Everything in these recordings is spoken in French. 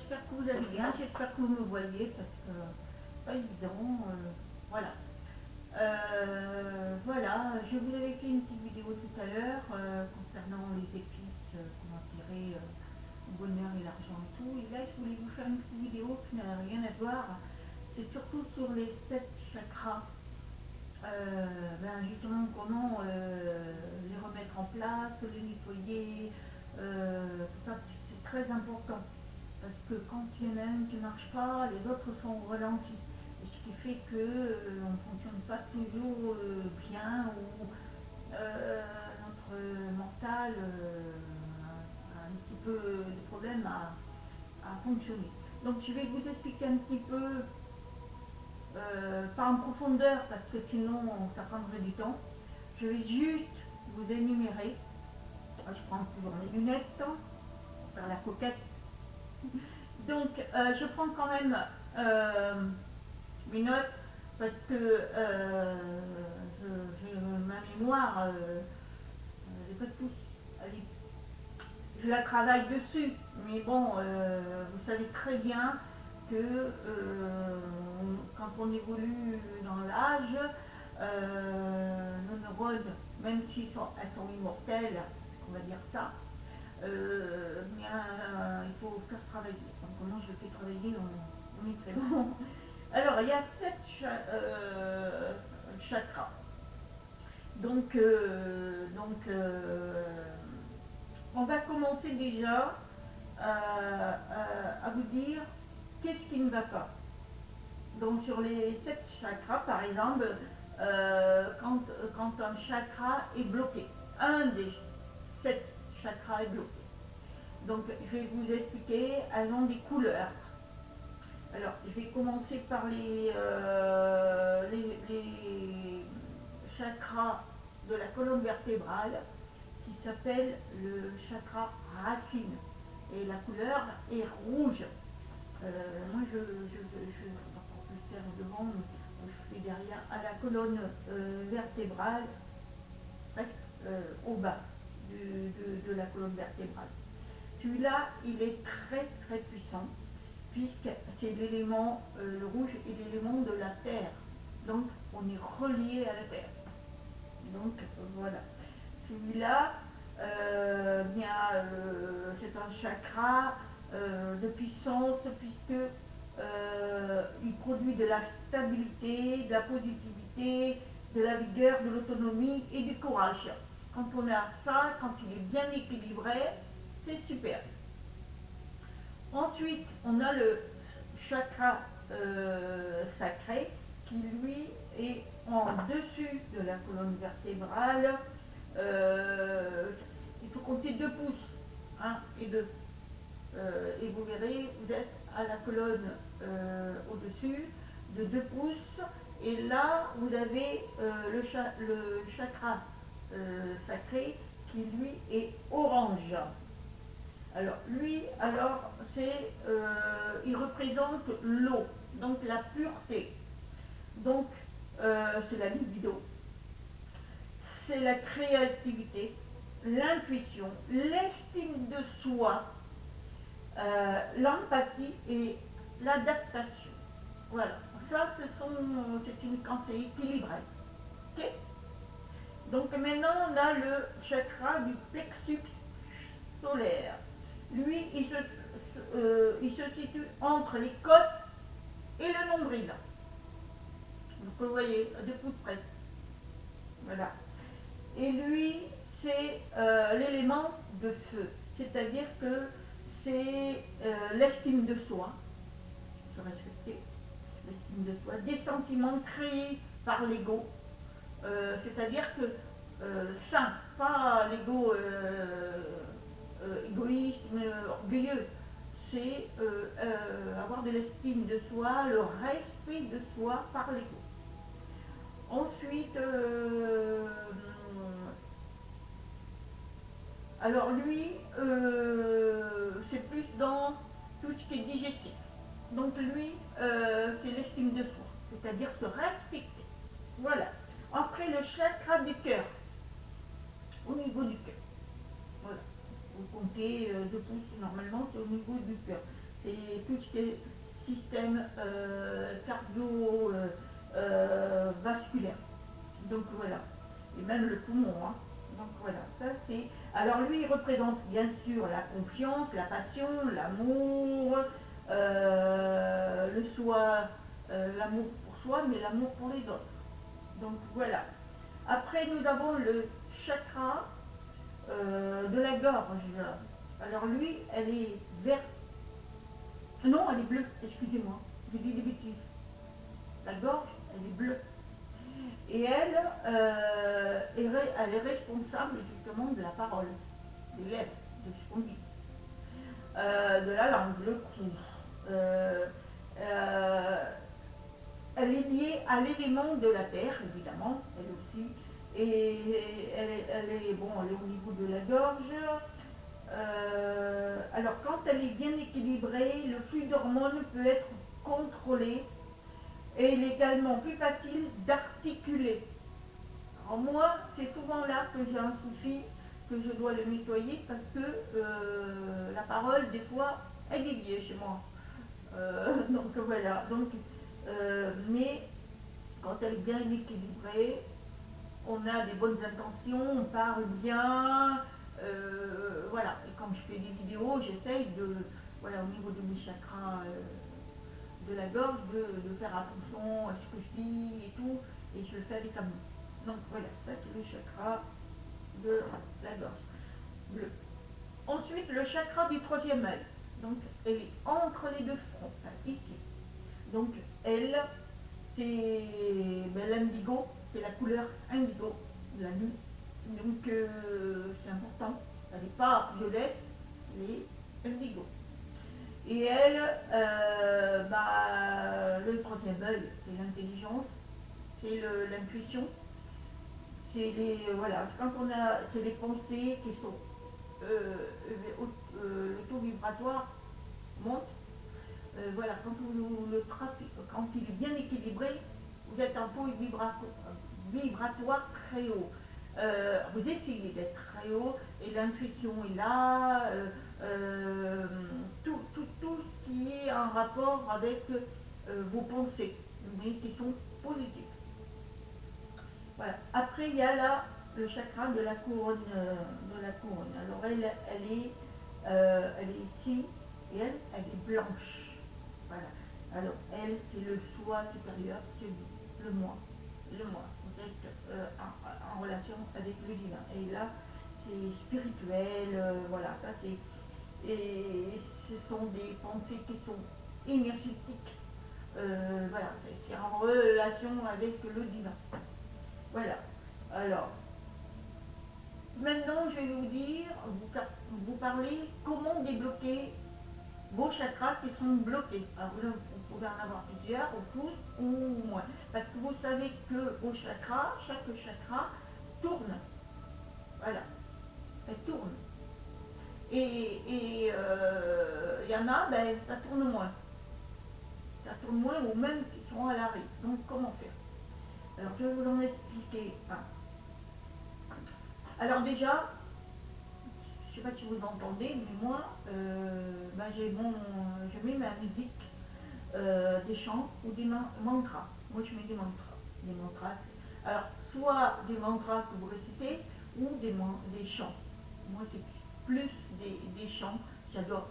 j'espère que vous allez bien, j'espère que vous me voyez parce que c'est pas évident. Voilà. Voilà, je vous avais fait une petite vidéo tout à l'heure concernant les épices, comment tirer le bonheur et l'argent et tout. Et là, je voulais vous faire une petite vidéo qui n'a rien à voir. C'est surtout sur les 7 chakras. Justement, comment les remettre en place, les nettoyer, tout ça, c'est très important. Parce que quand il y en a un qui ne marche pas, les autres sont ralentis. Et ce qui fait qu'on ne fonctionne pas toujours bien ou notre mental a un petit peu de problème à fonctionner. Donc je vais vous expliquer un petit peu, pas en profondeur parce que sinon ça prendrait du temps. Je vais juste vous énumérer. Je prends toujours mes lunettes pour faire la coquette. Donc, je prends quand même mes notes parce que ma mémoire, j'ai pas de pouce. Je la travaille dessus, mais bon, vous savez très bien que quand on évolue dans l'âge, nos neurones, même si elles sont immortelles, on va dire ça, il faut faire travailler. Donc comment je le fais travailler, on est très bon. Alors il y a 7 chakras. Donc, on va commencer déjà à vous dire qu'est-ce qui ne va pas. Donc sur les 7 chakras, par exemple, quand un chakra est bloqué, un des 7 chakras est bloqué. Donc je vais vous expliquer, elles ont des couleurs. Alors je vais commencer par les chakras de la colonne vertébrale qui s'appelle le chakra racine. Et la couleur est rouge. Moi je encore plus faire devant, je fais derrière à la colonne vertébrale, presque au bas de la colonne vertébrale. Celui-là, il est très très puissant, puisque c'est l'élément, le rouge est l'élément de la terre. Donc, on est relié à la terre. Donc, voilà. Celui-là, c'est un chakra de puissance, puisque il produit de la stabilité, de la positivité, de la vigueur, de l'autonomie et du courage. Quand on a ça, quand il est bien équilibré, c'est super. Ensuite, on a le chakra sacré qui lui est en dessus de la colonne vertébrale. Il faut compter 2 pouces, 1 et 2. Et vous verrez, vous êtes à la colonne au-dessus de 2 pouces. Et là, vous avez le chakra sacré qui lui est orange. Alors lui, il représente l'eau, donc la pureté. Donc c'est la libido, c'est la créativité, l'intuition, l'estime de soi, l'empathie et l'adaptation. Voilà, ça quand c'est équilibré. Okay. Donc maintenant on a le chakra du plexus solaire. Lui, il se situe entre les côtes et le nombril. Donc vous voyez, à 2 pouces près. Voilà. Et lui, c'est l'élément de feu. C'est-à-dire que c'est l'estime de soi, se respecter, l'estime de soi, des sentiments créés par l'ego. C'est-à-dire que sain, pas l'ego égoïste, mais orgueilleux. C'est avoir de l'estime de soi, le respect de soi par l'ego. Ensuite, alors lui, c'est plus dans tout ce qui est digestif. Donc lui, c'est l'estime de soi, c'est-à-dire se respecter. Voilà. Après, le chakra du cœur, au niveau du cœur. Voilà. Vous comptez 2 pouces, normalement, c'est au niveau du cœur. c'est tout ce qui est système cardio-vasculaire. Donc voilà, et même le poumon. Hein. Donc voilà, ça c'est. Alors lui, il représente bien sûr la confiance, la passion, l'amour, le soi, l'amour pour soi, mais l'amour pour les autres. Donc voilà. Après, nous avons le chakra de la gorge. Alors lui, elle est verte. Non, elle est bleue, excusez-moi. J'ai dit des bêtises. La gorge, elle est bleue. Et elle, elle est responsable justement de la parole, des lèvres, de ce qu'on dit, de la langue, le cou. Euh, euh, elle est liée à l'élément de la terre, évidemment, elle aussi. Et elle est, bon, elle est au niveau de la gorge. Alors quand elle est bien équilibrée, le flux d'hormones peut être contrôlé et il est également plus facile d'articuler. Alors moi, c'est souvent là que j'ai un souci, que je dois le nettoyer parce que la parole, des fois, elle est liée chez moi. Donc voilà. Donc, mais quand elle est bien équilibrée, on a des bonnes intentions, on parle bien. Voilà. Et quand je fais des vidéos, j'essaye de, voilà, au niveau de mes chakras de la gorge, de faire attention à ce que je dis et tout, et je le fais avec amour. Donc voilà, ça c'est le chakra de la gorge bleue. Ensuite, le chakra du troisième œil. Donc, elle est entre les deux fronts, enfin, ici. Donc, elle, c'est l'indigo, c'est la couleur indigo de la nuit. Donc, c'est important. Elle n'est pas violette, elle est indigo. Et elle, le troisième œil, c'est l'intelligence, c'est l'intuition, c'est les, voilà, quand on a, c'est les pensées qui sont, le taux vibratoire monte. Voilà, quand le trafic, quand il est bien équilibré, vous êtes un taux vibratoire très haut. Vous essayez d'être très haut et l'intuition est là, tout ce qui est en rapport avec vos pensées, mais qui sont positives. Voilà. Après, il y a là le chakra de la couronne. Alors, elle est ici et elle est blanche. Voilà. Alors, elle, c'est le soi supérieur, c'est le moi. Le moi. Vous êtes en relation avec le divin. Et là, c'est spirituel. Voilà, ça c'est. Et ce sont des pensées qui sont énergétiques. Voilà, c'est en relation avec le divin. Voilà. Alors, maintenant, je vais vous dire, vous parler comment débloquer vos chakras qui sont bloqués. Alors, vous pouvez en avoir plusieurs, ou plus, ou moins. Parce que vous savez que vos chakras, chaque chakra, tourne. Voilà. Elle tourne. Et il y en a, ben, ça tourne moins. Ça tourne moins, ou même qui sont à l'arrêt. Donc, comment faire? Alors, je vais vous en expliquer un. Alors déjà, je ne sais pas si vous entendez, mais moi, je mets ma musique, des chants ou des mantras. Moi, je mets des mantras. Des mantras. Alors, soit des mantras que vous récitez ou des chants. Moi, c'est plus des chants. J'adore.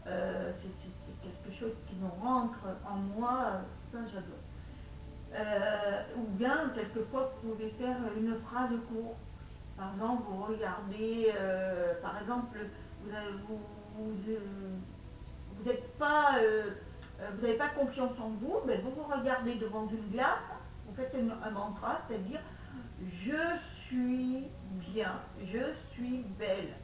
C'est quelque chose qui me rentre en moi. Ça, j'adore. Ou bien, quelquefois, vous pouvez faire une phrase courte. Par exemple, vous regardez, par exemple, vous n'êtes pas, vous n'avez pas confiance en vous, mais vous vous regardez devant une glace, vous faites un mantra, c'est-à-dire je suis bien, je suis belle.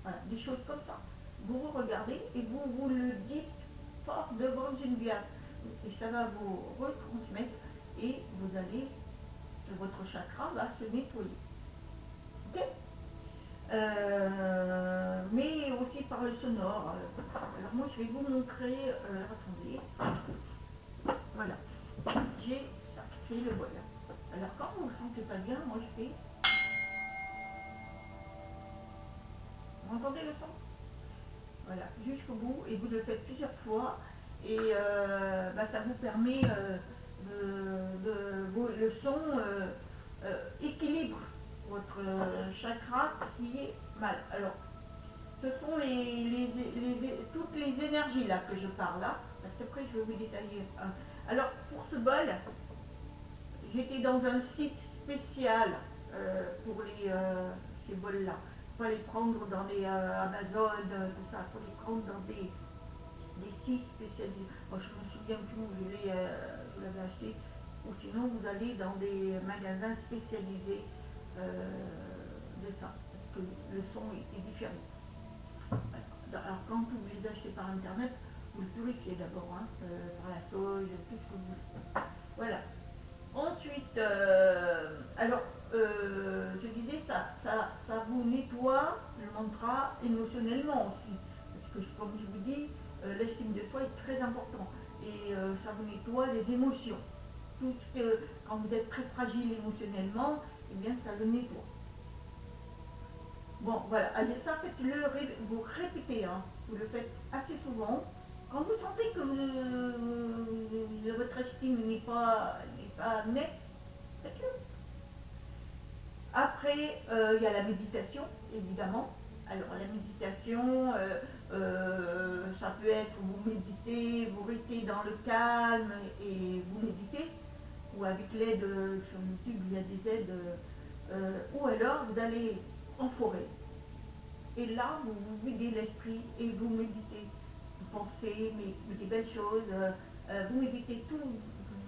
Voilà, des choses comme ça. Vous vous regardez et vous le dites fort devant une glace. Et ça va vous retransmettre et vous allez, votre chakra va se nettoyer. Ok. Mais aussi par le sonore. Alors moi je vais vous montrer, attendez, voilà, j'ai ça, c'est le voilà. Alors quand vous ne sentez pas bien, moi je fais, vous entendez le son? voilà, jusqu'au bout, et vous le faites plusieurs fois, et ça vous permet le son équilibre votre chakra qui est mal. Alors, ce sont toutes les énergies là que je parle là, parce qu'après je vais vous détailler. Alors, pour ce bol, j'étais dans un site spécial pour ces bols-là. Il faut les prendre dans les Amazon, tout ça, il faut les prendre dans des sites spécialisés. Moi, je me souviens plus où je l'avais acheté, ou sinon vous allez dans des magasins spécialisés de ça, parce que le son est différent. Alors, quand vous les achetez par internet, vous le purifiez d'abord, hein, par la sauge, tout ce que vous voulez. Voilà. Ensuite, je disais, ça vous nettoie le mantra émotionnellement aussi. Parce que, comme je vous dis, l'estime de soi est très important. Et ça vous nettoie les émotions. Tout ce que, quand vous êtes très fragile émotionnellement, eh bien, ça le nettoie. Bon, voilà. Allez, ça, faites-le, vous répétez, hein. Vous le faites assez souvent. Quand vous sentez que votre estime n'est pas nette, faites-le. Après, il y a la méditation, évidemment. Alors, la méditation, ça peut être vous méditez, vous restez dans le calme et vous méditez, ou avec l'aide, sur YouTube, il y a des aides, ou alors vous allez en forêt. Et là, vous vous videz l'esprit et vous méditez. Vous pensez, mais des belles choses, vous méditez, tout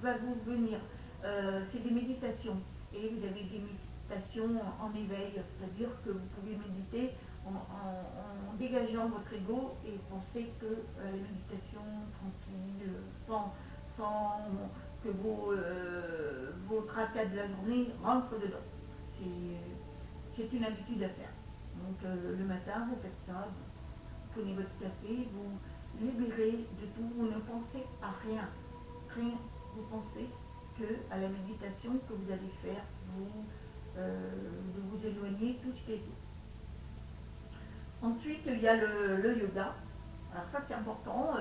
va vous venir. C'est des méditations. Et vous avez des méditations en éveil, c'est-à-dire que vous pouvez méditer en dégageant votre ego et penser que la méditation tranquille, sans que vos tracas de la journée rentrent dedans. C'est une habitude à faire. Donc le matin, vous faites ça, vous prenez votre café, vous libérez de tout, vous ne pensez à rien. Rien, vous pensez que à la méditation que vous allez faire, de vous éloigner tout ce qui est tout. Ensuite, il y a le yoga. Alors ça c'est important,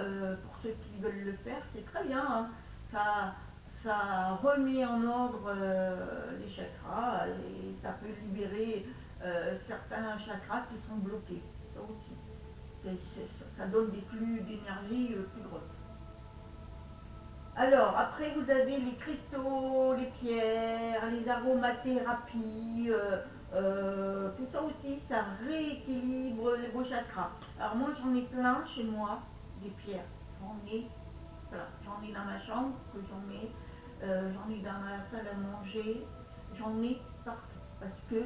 pour ceux qui veulent le faire, c'est très bien. Hein. Ça remet en ordre les chakras et ça peut libérer certains chakras qui sont bloqués. Ça aussi. Ça donne des flux d'énergie plus grosses. Alors, après, vous avez les cristaux, les pierres, les aromathérapies, tout ça aussi, ça rééquilibre vos chakras. Alors moi, j'en ai plein chez moi, des pierres. J'en ai plein. J'en ai dans ma chambre, que j'en ai dans ma salle à manger, j'en ai partout. Parce que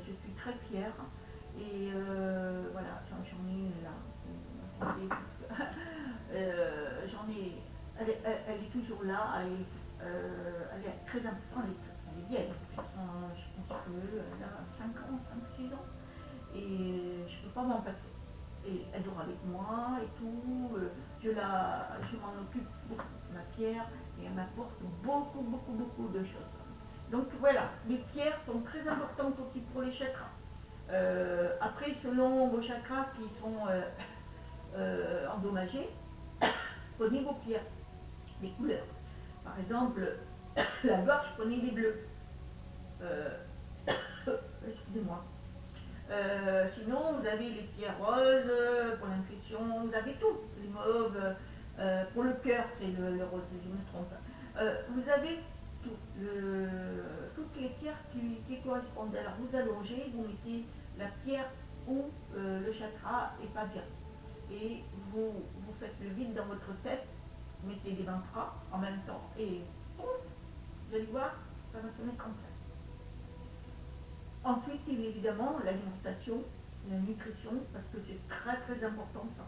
je suis très fière. Et voilà, j'en ai une là. J'en ai elle est toujours là, elle est très importante, elle est vieille, je pense qu'elle a 5 ans, 5-6 ans, et je ne peux pas m'en passer. Et elle dort avec moi et tout, je m'en occupe beaucoup, ma pierre, et elle m'apporte beaucoup, beaucoup, beaucoup de choses. Donc voilà, les pierres sont très importantes aussi pour les chakras. Après, selon vos chakras qui sont endommagés, prenez vos pierres, des couleurs. Par exemple, la gorge, prenez les bleus. Excusez-moi. Sinon, vous avez les pierres roses pour l'intuition, vous avez tout. Les mauves, pour le cœur, c'est le rose, je me trompe. Vous avez tout, toutes les pierres qui correspondent. Alors, vous allongez, vous mettez la pierre où le chakra est pas bien. Et vous faites le vide dans votre tête, vous mettez des mantras en même temps et pouf, vous allez voir, ça va se mettre en place. Ensuite, il y a évidemment l'alimentation, la nutrition, parce que c'est très très important ça.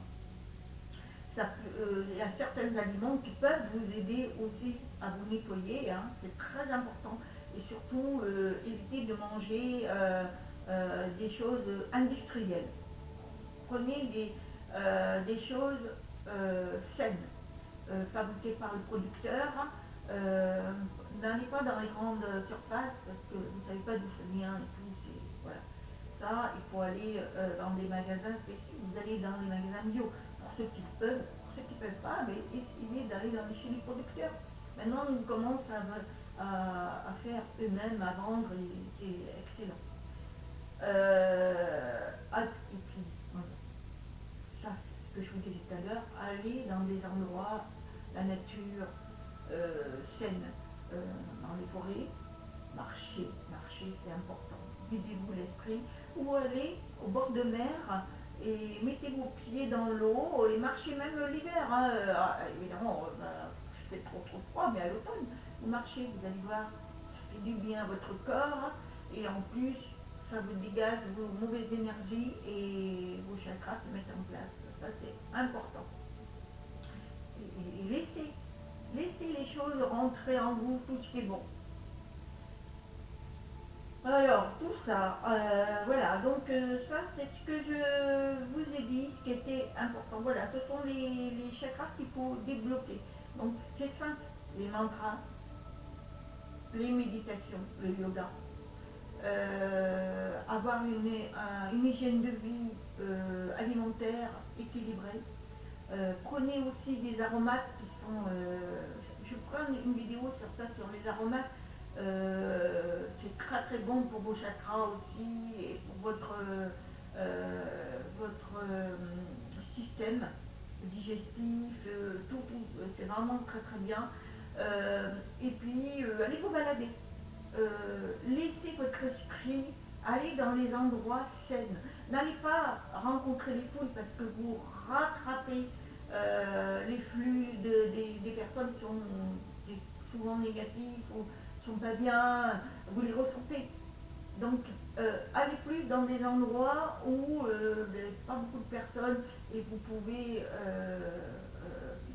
Il y a certains aliments qui peuvent vous aider aussi à vous nettoyer, hein, c'est très important. Et surtout, éviter de manger des choses industrielles. Prenez des choses saines, fabriquées par le producteur. N'allez pas dans les grandes surfaces parce que vous ne savez pas d'où ça vient et tout. Voilà. ça, il faut aller dans des magasins spécifiques. Vous allez dans les magasins bio. Pour ceux qui peuvent, pour ceux qui ne peuvent pas, mais essayez d'aller chez les producteurs. Maintenant, ils commencent à faire eux-mêmes, à vendre, et c'est excellent. Et puis, voilà, ça, c'est ce que je vous disais tout à l'heure, aller dans des endroits, la nature saine, dans les forêts, marcher c'est important, videz-vous l'esprit, ou aller au bord de mer et mettez vos pieds dans l'eau et marchez même l'hiver, hein. Évidemment, il fait trop froid, mais à l'automne, vous marchez, vous allez voir, ça fait du bien à votre corps, et en plus, ça vous dégage vos mauvaises énergies et vos chakras se mettent en place. Ça, c'est important. Et laissez les choses rentrer en vous, tout ce qui est bon. Alors, tout ça, voilà, donc ça c'est ce que je vous ai dit, ce qui était important. Voilà, ce sont les chakras qu'il faut débloquer. Donc, c'est simple, les mantras, les méditations, le yoga, avoir une hygiène de vie alimentaire équilibrée. Prenez aussi des aromates qui sont... je prends une vidéo sur ça, sur les aromates. C'est très bon pour vos chakras aussi et pour votre système digestif, tout, c'est vraiment très bien. Et puis, allez vous balader. Laissez votre esprit aller dans les endroits sains. N'allez pas rencontrer les foules parce que vous rattrapez les flux des personnes qui sont souvent négatifs ou sont pas bien, vous les ressentez. Donc, allez plus dans des endroits où il n'y a pas beaucoup de personnes et vous pouvez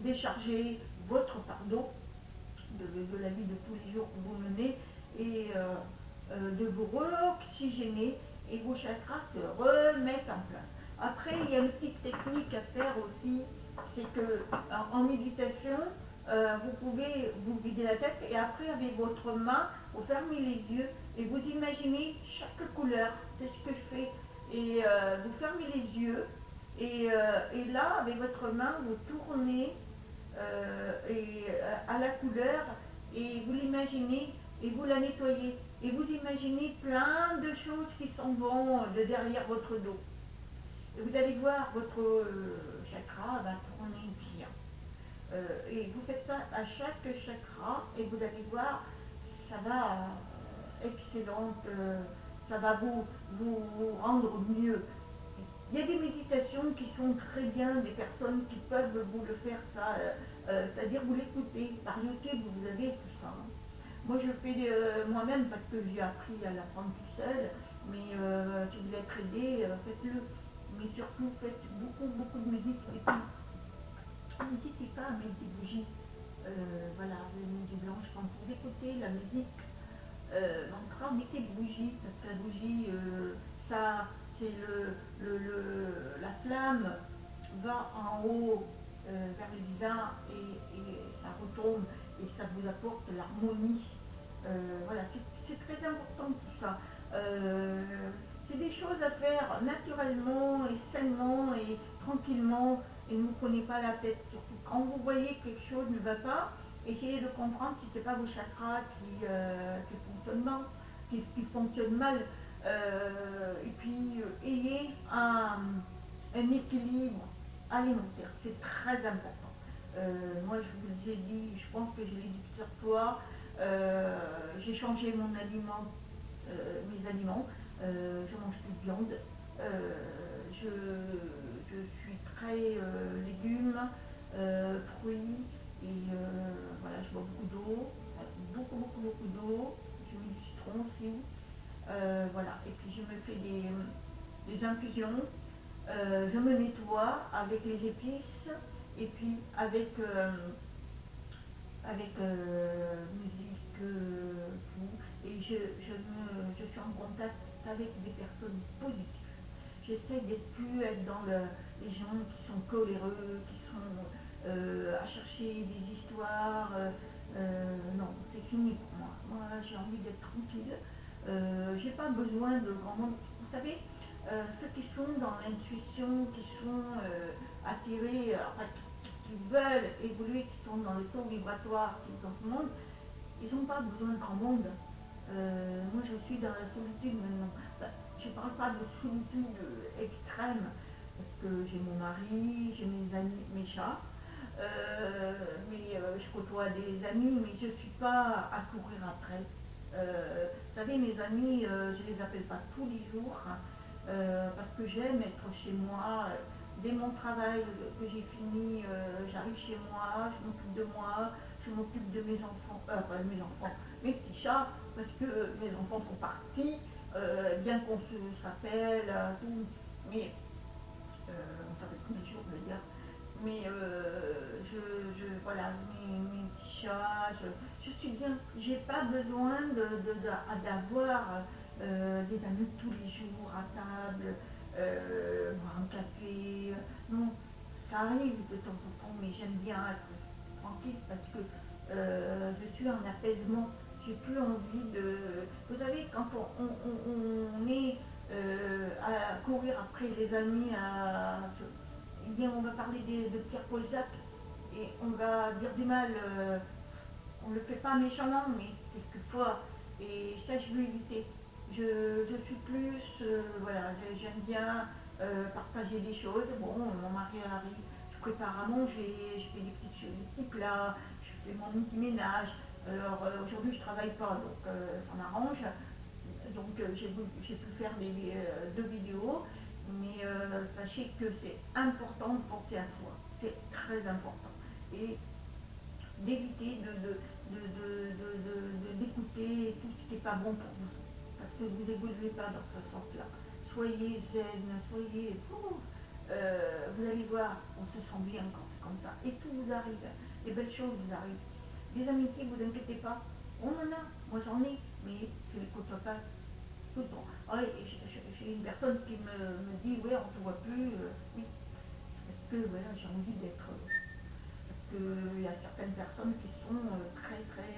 décharger votre fardeau de la vie de tous les jours que vous menez et de vous re-oxygéner et vos chakras se remettent en place. Après, il y a une petite technique à faire aussi, c'est que en méditation, vous pouvez vous vider la tête et après avec votre main, vous fermez les yeux et vous imaginez chaque couleur, c'est ce que je fais, et vous fermez les yeux et là, avec votre main, vous tournez à la couleur et vous l'imaginez et vous la nettoyez et vous imaginez plein de choses qui s'en vont de derrière votre dos. Et vous allez voir votre chakra va tourner bien. Et vous faites ça à chaque chakra et vous allez voir, ça va excellente, ça va vous rendre mieux. Il y a des méditations qui sont très bien, des personnes qui peuvent vous le faire ça, c'est-à-dire vous l'écoutez. Par YouTube, vous avez tout ça. Hein. Moi, je le fais moi-même parce que j'ai appris à l'apprendre tout seul, mais si vous êtes aidé, faites-le. Mais surtout, faites beaucoup de musique. Et puis, n'hésitez pas à mettre des bougies. Voilà, des bougies blanches quand vous écoutez la musique. Mantra, mettez des bougies, parce que la bougie, ça, c'est la flamme va en haut vers le divin et ça retombe et ça vous apporte l'harmonie. Voilà, c'est très important tout ça. C'est des choses à faire naturellement et sainement et tranquillement et ne vous prenez pas la tête. Surtout quand vous voyez que quelque chose ne va pas, essayez de comprendre si ce n'est pas vos chakras qui fonctionnent mal. Et puis ayez un équilibre alimentaire, c'est très important. Moi je vous ai dit, je pense que je l'ai dit plusieurs fois, j'ai changé mes aliments, je mange plus de viande, je suis très légumes, fruits, et voilà, je bois beaucoup d'eau, beaucoup d'eau, je mets du citron aussi, voilà, et puis je me fais des infusions, je me nettoie avec les épices, et puis avec musique, tout, et je suis en contact avec des personnes positives. J'essaie d'être plus être dans les gens qui sont coléreux, qui sont à chercher des histoires. Non, c'est fini pour moi. Moi, j'ai envie d'être tranquille. J'ai pas besoin de grand monde. Vous savez, ceux qui sont dans l'intuition, qui sont attirés, enfin, qui veulent évoluer, qui sont dans le taux vibratoire, qui sont dans ce monde, ils n'ont pas besoin de grand monde. Moi, je suis dans la solitude maintenant. Enfin, je ne parle pas de solitude extrême, parce que j'ai mon mari, j'ai mes amis, mes chats, je côtoie des amis, mais je ne suis pas à courir après. Vous savez, mes amis, je ne les appelle pas tous les jours, hein, parce que j'aime être chez moi. Dès mon travail que j'ai fini, j'arrive chez moi, je m'occupe de moi, je m'occupe de mes enfants, pas de mes enfants, mes petits chats, parce que mes enfants sont partis, bien qu'on s'appelle, tout, mais on s'appelle tous les jours d'ailleurs, mais voilà, mes petits chats, je suis bien, j'ai pas besoin d'avoir des amis tous les jours à table, boire un café, non, ça arrive de temps en temps, mais j'aime bien être tranquille parce que je suis en apaisement. J'ai plus envie de. Vous savez, quand on est à courir après les amis, eh bien, on va parler de Pierre-Paul Jacques et on va dire du mal. On ne le fait pas méchamment, mais quelquefois. Et ça, je veux éviter. Je suis plus. Voilà, j'aime bien partager des choses. Bon, mon mari arrive, je prépare à manger, je fais des petits plats, je fais mon petit ménage. Alors aujourd'hui, je ne travaille pas, donc ça m'arrange. Donc j'ai pu faire deux vidéos, mais sachez que c'est important de penser à soi. C'est très important. Et d'éviter d'écouter tout ce qui n'est pas bon pour vous. Parce que vous n'évoluez pas dans ce sens-là. Soyez zen, soyez. Vous allez voir, on se sent bien quand c'est comme ça. Et tout vous arrive. Les belles choses vous arrivent. Des amitiés, vous inquiétez pas. On en a, moi j'en ai, mais je ne les côtoie pas tout le temps. Ah, j'ai une personne qui me dit, ouais, on ne te voit plus. Oui, parce que voilà, j'ai envie d'être. Qu'il y a certaines personnes qui sont très très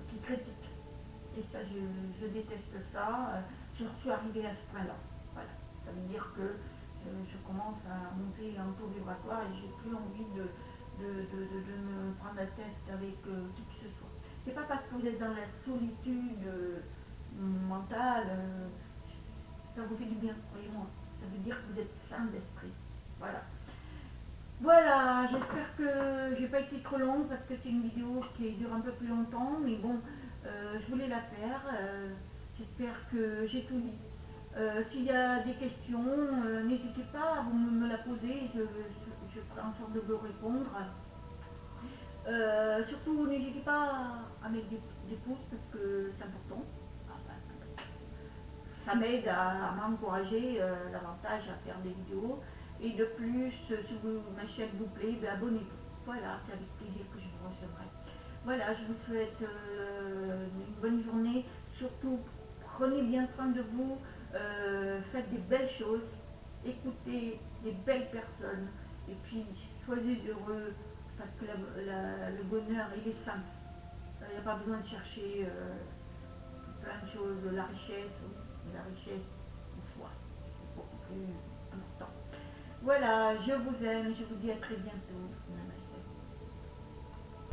qui critiquent. Et ça, je déteste ça. Je suis arrivée à ce point-là. Voilà. Ça veut dire que je commence à monter un taux vibratoire et j'ai plus envie de me prendre la tête avec qui que ce soit. C'est pas parce que vous êtes dans la solitude mentale, ça vous fait du bien, croyez-moi. Ça veut dire que vous êtes sain d'esprit. Voilà. Voilà, j'espère que j'ai pas été trop longue parce que c'est une vidéo qui dure un peu plus longtemps, mais bon, je voulais la faire. J'espère que j'ai tout dit. S'il y a des questions, n'hésitez pas à vous me la poser, je ferai en sorte de vous répondre. Surtout, n'hésitez pas à mettre des pouces parce que c'est important. Enfin, ça m'aide à m'encourager davantage à faire des vidéos. Et de plus, si ma chaîne vous plaît, ben abonnez-vous. Voilà, c'est avec plaisir que je vous recevrai. Voilà, je vous souhaite une bonne journée. Surtout, prenez bien soin de vous, faites des belles choses, écoutez des belles personnes, et puis soyez heureux, parce que le bonheur, il est simple. Il n'y a pas besoin de chercher plein de choses, la richesse, mais la richesse, une foi, c'est beaucoup plus important. Voilà, je vous aime, je vous dis à très bientôt. Namaste.